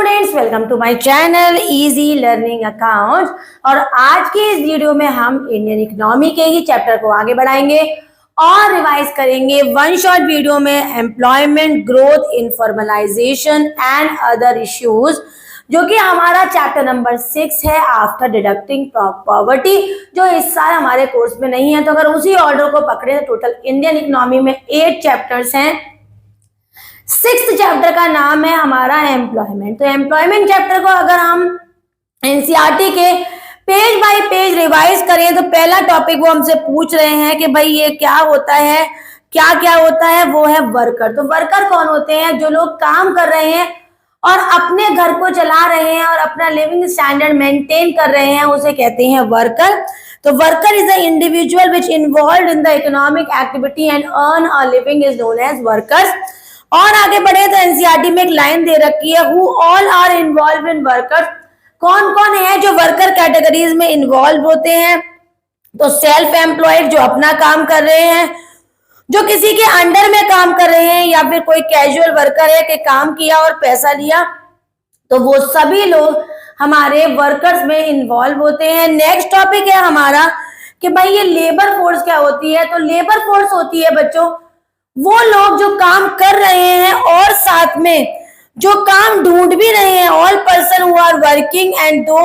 Students, welcome to my channel easy learning accounts. और आज के इस वीडियो में हम इंडियन इकोनॉमी के ही चैप्टर को आगे बढ़ाएंगे और रिवाइज करेंगे वन शॉट वीडियो में employment growth, informalisation and other issues, जो कि हमारा चैप्टर नंबर 6 है आफ्टर डिडक्टिंग पॉवर्टी, जो इस साल हमारे कोर्स में नहीं है। तो अगर उसी ऑर्डर को पकड़े तो टोटल इंडियन इकोनॉमी में 8 चैप्टर्स हैं। 6th चैप्टर का नाम है हमारा एम्प्लॉयमेंट। तो एम्प्लॉयमेंट चैप्टर को अगर हम एनसीईआरटी के पेज बाय पेज रिवाइज करें तो पहला टॉपिक वो हमसे पूछ रहे हैं कि भाई ये क्या होता है, क्या क्या होता है, वो है वर्कर। तो वर्कर कौन होते हैं? जो लोग काम कर रहे हैं और अपने घर को चला रहे हैं और अपना लिविंग स्टैंडर्ड मेंटेन कर रहे हैं, उसे कहते हैं वर्कर। तो worker is the individual which involve in the economic activity and earn a living is known as workers. और आगे बढ़े तो एनसीईआरटी में एक लाइन दे रखी है, who all are involve in workers. कौन कौन है जो वर्कर कैटेगरीज में इन्वॉल्व होते हैं? तो सेल्फ एम्प्लॉयड, जो अपना काम कर रहे हैं, जो किसी के अंडर में काम कर रहे हैं, या फिर कोई कैजुअल वर्कर है कि काम किया और पैसा लिया, तो वो सभी लोग हमारे वर्कर्स में इन्वॉल्व होते हैं। नेक्स्ट टॉपिक है हमारा कि भाई ये लेबर फोर्स क्या होती है। तो लेबर फोर्स होती है बच्चों वो लोग जो काम कर रहे हैं और साथ में जो काम ढूंढ भी रहे हैं। All person who are working and do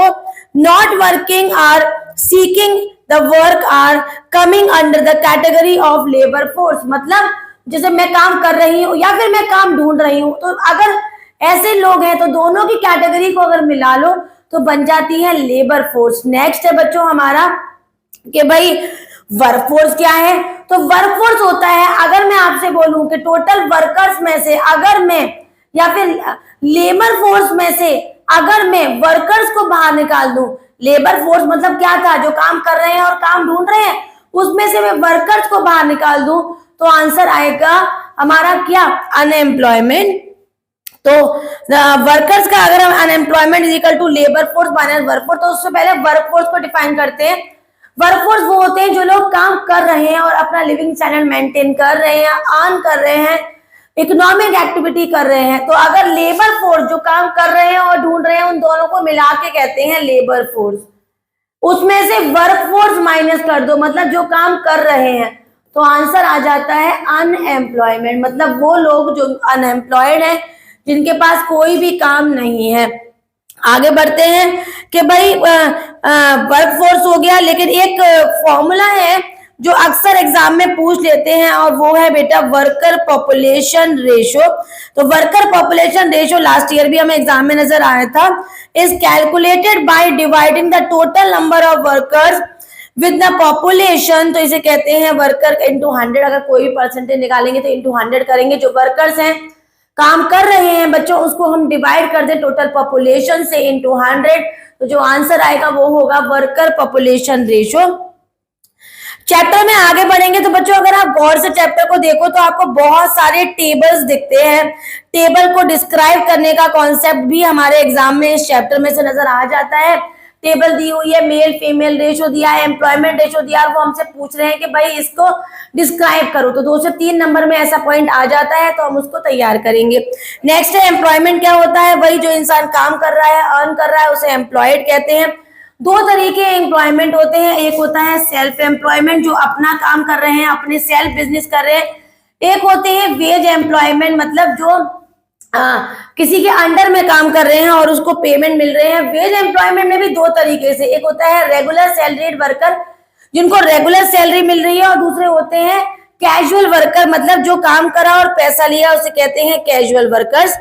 not working are seeking the work are coming under the category of labour force. मतलब जैसे मैं काम कर रही हूँ या फिर मैं काम ढूंढ रही हूँ, तो अगर ऐसे लोग हैं तो दोनों की कैटेगरी को अगर मिला लो तो बन जाती है लेबर फोर्स। नेक्स्ट है बच्चों हमारा कि भाई वर्कफोर्स क्या है। तो वर्कफोर्स होता है, अगर मैं आपसे बोलूं कि टोटल वर्कर्स में से अगर मैं, या फिर लेबर फोर्स में से अगर मैं वर्कर्स को बाहर निकाल दूं, लेबर फोर्स मतलब क्या था? जो काम कर रहे हैं और काम ढूंढ रहे हैं, उसमें से मैं वर्कर्स को बाहर निकाल दूं तो आंसर आएगा हमारा क्या? अनएम्प्लॉयमेंट। तो वर्कर्स का अगर हम unemployment is equal to labour force minus workforce, तो उससे पहले वर्कफोर्स को डिफाइन करते हैं। वर्कफोर्स वो होते हैं जो लोग काम कर रहे हैं और अपना लिविंग स्टैंडर्ड मेंटेन कर रहे हैं, अर्न कर रहे हैं, इकोनॉमिक एक्टिविटी कर रहे हैं। तो अगर लेबर फोर्स जो काम कर रहे हैं और ढूंढ रहे हैं, उन दोनों को मिला के कहते हैं लेबर फोर्स। उसमें से वर्क फोर्स माइनस कर दो, मतलब जो काम कर रहे हैं, तो आंसर आ जाता है अनएम्प्लॉयमेंट। मतलब वो लोग जो अनएम्प्लॉयड है, जिनके पास कोई भी काम नहीं है। आगे बढ़ते हैं कि भाई वर्कफोर्स हो गया, लेकिन एक फॉर्मूला है जो अक्सर एग्जाम में पूछ लेते हैं और वो है बेटा वर्कर पॉपुलेशन रेशो। तो worker population ratio last year भी हमें एग्जाम में नजर आया था। Is calculated by dividing the total number of workers with the population. तो इसे कहते हैं वर्कर इंटू 100। अगर कोई भी परसेंटेज निकालेंगे तो इंटू 100 करेंगे। जो वर्कर्स हैं, काम कर रहे हैं बच्चों, उसको हम डिवाइड कर दें टोटल पॉपुलेशन से इंटू 100, तो जो आंसर आएगा वो होगा वर्कर पॉपुलेशन रेशो। चैप्टर में आगे बढ़ेंगे तो बच्चों अगर आप गौर से चैप्टर को देखो तो आपको बहुत सारे टेबल्स दिखते हैं। टेबल को डिस्क्राइब करने का कॉन्सेप्ट भी हमारे एग्जाम में इस चैप्टर में से नजर आ जाता है। टेबल दी हुई है, मेल फीमेल रेशो दिया है, एम्प्लॉयमेंट रेशो दिया है, वो हमसे पूछ रहे हैं कि भाई इसको डिस्क्राइब करो। तो 2 से 3 नंबर में ऐसा पॉइंट आ जाता है तो हम उसको तैयार करेंगे। नेक्स्ट है एम्प्लॉयमेंट क्या होता है। वही जो इंसान काम कर रहा है, अर्न कर रहा है, उसे एम्प्लॉयड कहते हैं। 2 तरीके एम्प्लॉयमेंट होते हैं। एक होता है सेल्फ एम्प्लॉयमेंट, जो अपना काम कर रहे हैं, अपने सेल्फ बिजनेस कर रहे हैं। एक होते हैं वेज एम्प्लॉयमेंट, मतलब जो किसी के अंडर में काम कर रहे हैं और उसको पेमेंट मिल रहे हैं। वेज एम्प्लॉयमेंट में भी 2 तरीके से, एक होता है रेगुलर सैलरीड वर्कर, जिनको रेगुलर सैलरी मिल रही है, और दूसरे होते हैं कैजुअल वर्कर, मतलब जो काम करा और पैसा लिया, उसे कहते हैं कैजुअल वर्कर्स।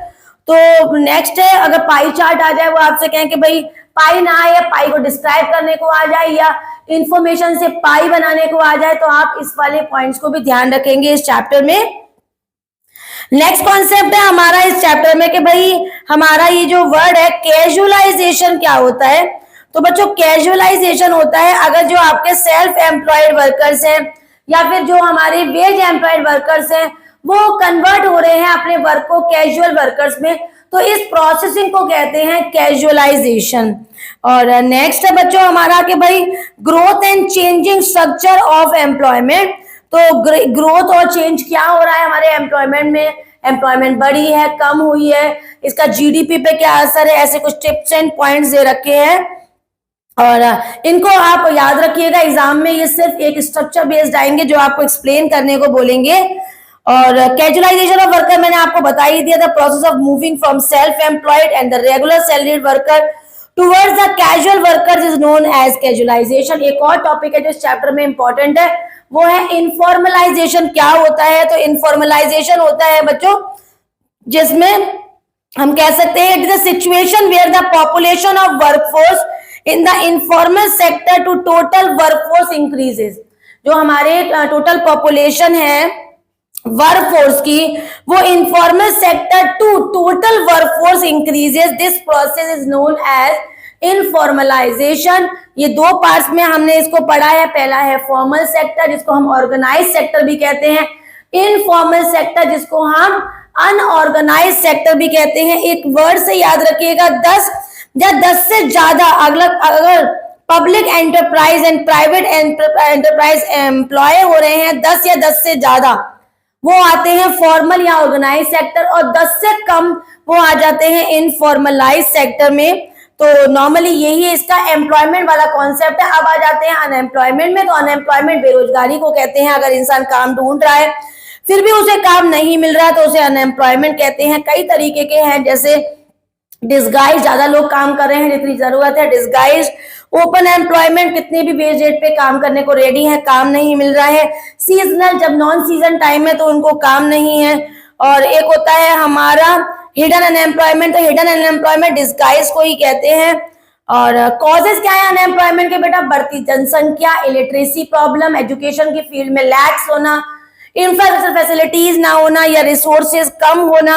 तो नेक्स्ट है, अगर पाई चार्ट आ जाए, वो आपसे कहें कि भाई पाई ना आए, या पाई को डिस्क्राइब करने को आ जाए, या इंफॉर्मेशन से पाई बनाने को आ जाए, तो आप इस वाले पॉइंट्स को भी ध्यान रखेंगे इस चैप्टर में। नेक्स्ट कॉन्सेप्ट है हमारा इस चैप्टर में कि भाई हमारा ये जो वर्ड है कैजुअलाइजेशन क्या होता है। तो बच्चों कैजुअलाइजेशन होता है अगर जो आपके सेल्फ एम्प्लॉयड वर्कर्स हैं या फिर जो हमारे वेज एम्प्लॉयड वर्कर्स हैं, वो कन्वर्ट हो रहे हैं अपने वर्क को कैजुअल वर्कर्स में, तो इस प्रोसेसिंग को कहते हैं कैजुअलाइजेशन। और नेक्स्ट है बच्चों हमारा कि भाई growth and changing structure of employment. तो ग्रोथ और चेंज क्या हो रहा है हमारे एम्प्लॉयमेंट में, एम्प्लॉयमेंट बढ़ी है, कम हुई है, इसका जीडीपी पे क्या असर है, ऐसे कुछ टिप्स एंड पॉइंट्स दे रखे हैं और इनको आप याद रखिएगा। एग्जाम में ये सिर्फ एक स्ट्रक्चर बेस्ड आएंगे जो आपको एक्सप्लेन करने को बोलेंगे। और कैजुअलाइजेशन ऑफ वर्कर मैंने आपको बता ही दिया था, process of moving from self employed and the regular salaried worker towards the casual workers is known as casualization. एक और टॉपिक है जो इस चैप्टर में इंपॉर्टेंट है, वो है इनफॉर्मलाइजेशन। क्या होता है? तो इनफॉर्मलाइजेशन होता है बच्चों जिसमें हम कह सकते हैं it is a situation where the population of workforce in the informal sector to total workforce increases. जो हमारे टोटल पॉपुलेशन है वर्कफोर्स की, वो informal sector to total workforce increases, this process is known as informalization. ये दो parts में हमने इसको पढ़ा है। पहला है फॉर्मल सेक्टर जिसको हम ऑर्गेनाइज सेक्टर भी कहते हैं, इनफॉर्मल सेक्टर जिसको हम अनऑर्गेनाइज सेक्टर भी कहते हैं। एक वर्ड से याद रखिएगा, 10 या 10 से ज्यादा अगर public enterprise and private enterprise employ हो रहे हैं, 10 या 10 से ज्यादा, वो आते हैं फॉर्मल या ऑर्गेनाइज सेक्टर, और 10 से कम वो आ जाते हैं इनफॉर्मलाइज सेक्टर में। तो नॉर्मली यही है इसका एम्प्लॉयमेंट वाला कॉन्सेप्ट है। अब आ जाते हैं अनएम्प्लॉयमेंट में। तो अनएम्प्लॉयमेंट बेरोजगारी को कहते हैं। अगर इंसान काम ढूंढ रहा है फिर भी उसे काम नहीं मिल रहा है तो उसे अनएम्प्लॉयमेंट कहते हैं। कई तरीके के हैं, जैसे डिस्गाइज, ज्यादा लोग काम कर रहे हैं जितनी जरूरत है, डिस्गाइज। ओपन एम्प्लॉयमेंट, कितने भी वेज रेट पे काम करने को रेडी है, काम नहीं मिल रहा है। सीजनल, जब नॉन सीजन टाइम है तो उनको काम नहीं है। और एक होता है हमारा हिडन अनएम्प्लॉयमेंट। तो हिडन अनएम्प्लॉयमेंट डिस्गाइज को ही कहते हैं। और कॉजेज क्या है अनएम्प्लॉयमेंट के बेटा? बढ़ती जनसंख्या, इलिटरेसी प्रॉब्लम, एजुकेशन की फील्ड में लैक्स होना, इंफ्रास्ट्रक्चर फैसिलिटीज ना होना या रिसोर्सेज कम होना,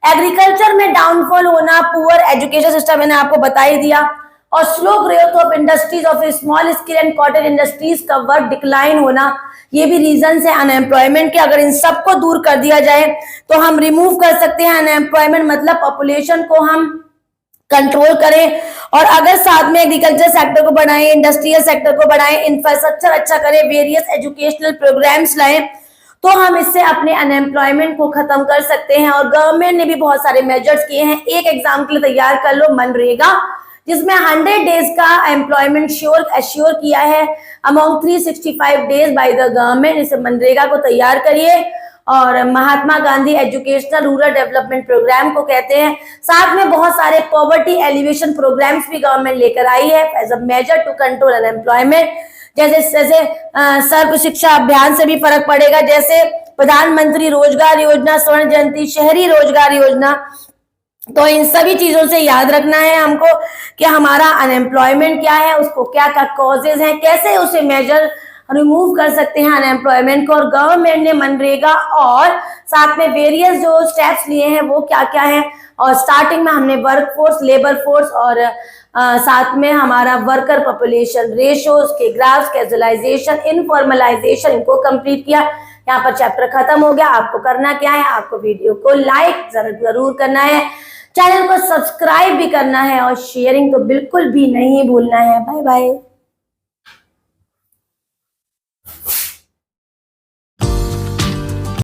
एग्रीकल्चर में डाउनफॉल होना, पुअर एजुकेशन सिस्टम मैंने आपको बता ही दिया, और slow growth of industries of small scale and cottage industries का वर्क डिक्लाइन होना, ये भी रीजन है अनएम्प्लॉयमेंट के। अगर इन सबको दूर कर दिया जाए तो हम रिमूव कर सकते हैं अनएम्प्लॉयमेंट, मतलब पॉपुलेशन को हम कंट्रोल करें। और अगर साथ में एग्रीकल्चर सेक्टर को बढ़ाएं, इंडस्ट्रियल सेक्टर को बढ़ाएं, इंफ्रास्ट्रक्चर अच्छा करें, वेरियस एजुकेशनल प्रोग्राम्स लाएं, तो हम इससे अपने अनएम्प्लॉयमेंट को खत्म कर सकते हैं। और गवर्नमेंट ने भी बहुत सारे मेजर्स किए हैं। एक एग्जाम के लिए तैयार कर लो, मनरेगा, जिसमें 100 डेज का एम्प्लॉयमेंट एश्योर किया है among 365 days by the government. इसे मनरेगा को तैयार करिए। और Mahatma Gandhi educational rural development programme को कहते हैं। साथ में बहुत सारे पॉवर्टी एलिवेशन प्रोग्राम्स भी गवर्नमेंट लेकर आई है as a major to control unemployment. जैसे सर्व शिक्षा अभियान से भी फर्क पड़ेगा, जैसे प्रधानमंत्री रोजगार योजना, स्वर्ण जयंती, शहरी रोजगार योजना। तो इन सभी चीजों से याद रखना है हमको कि हमारा अनएम्प्लॉयमेंट क्या है, उसको क्या क्या कॉजेज हैं, कैसे उसे मेजर रिमूव कर सकते हैं अनएम्प्लॉयमेंट को। और गवर्नमेंट ने मनरेगा और साथ में वेरियस जो स्टेप्स लिए हैं वो क्या क्या है। और स्टार्टिंग में हमने वर्कफोर्स, लेबर फोर्स और साथ में हमारा वर्कर पॉपुलेशन रेशियोज के ग्राफ्स, कैजुअलाइजेशन, इनफॉर्मलाइजेशन, इनको कंप्लीट किया। यहाँ पर चैप्टर खत्म हो गया। आपको करना क्या है? आपको वीडियो को लाइक जरूर करना है, चैनल को सब्सक्राइब भी करना है और शेयरिंग तो बिल्कुल भी नहीं भूलना है। Bye bye.